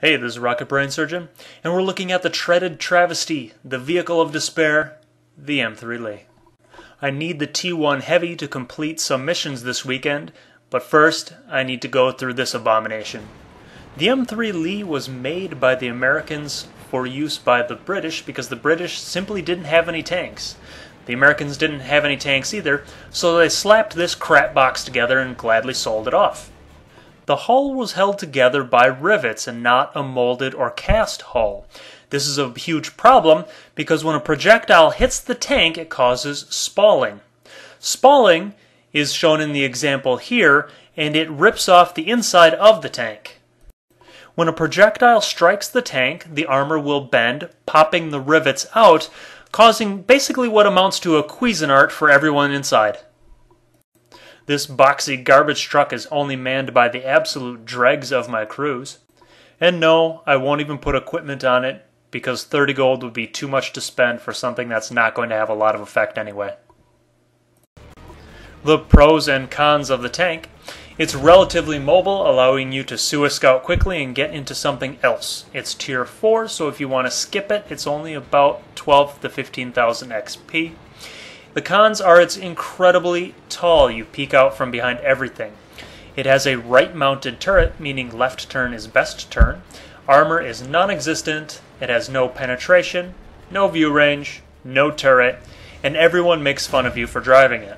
Hey, this is Rocket Brain Surgeon, and we're looking at the treaded travesty, the vehicle of despair, the M3 Lee. I need the T1 Heavy to complete some missions this weekend, but first I need to go through this abomination. The M3 Lee was made by the Americans for use by the British because the British simply didn't have any tanks. The Americans didn't have any tanks either, so they slapped this crap box together and gladly sold it off. The hull was held together by rivets and not a molded or cast hull. This is a huge problem because when a projectile hits the tank, it causes spalling. Spalling is shown in the example here, and it rips off the inside of the tank. When a projectile strikes the tank, the armor will bend, popping the rivets out, causing basically what amounts to a Cuisinart for everyone inside. This boxy garbage truck is only manned by the absolute dregs of my crews. And no, I won't even put equipment on it, because 30 gold would be too much to spend for something that's not going to have a lot of effect anyway. The pros and cons of the tank. It's relatively mobile, allowing you to scout quickly and get into something else. It's tier 4, so if you want to skip it, it's only about 12 to 15,000 XP. The cons are it's incredibly tall. You peek out from behind everything. It has a right-mounted turret, meaning left turn is best turn. Armor is non-existent. It has no penetration, no view range, no turret, and everyone makes fun of you for driving it.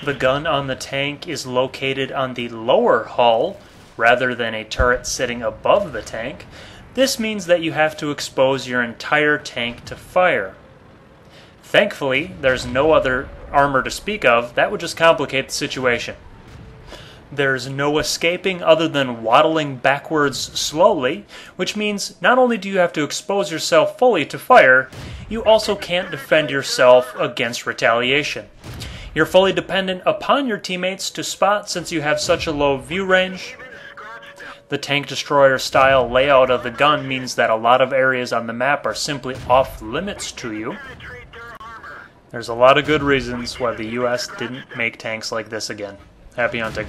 The gun on the tank is located on the lower hull, rather than a turret sitting above the tank. This means that you have to expose your entire tank to fire. Thankfully, there's no other armor to speak of. That would just complicate the situation. There's no escaping other than waddling backwards slowly, which means not only do you have to expose yourself fully to fire, you also can't defend yourself against retaliation. You're fully dependent upon your teammates to spot since you have such a low view range. The tank destroyer style layout of the gun means that a lot of areas on the map are simply off limits to you. There's a lot of good reasons why the US didn't make tanks like this again. Happy hunting.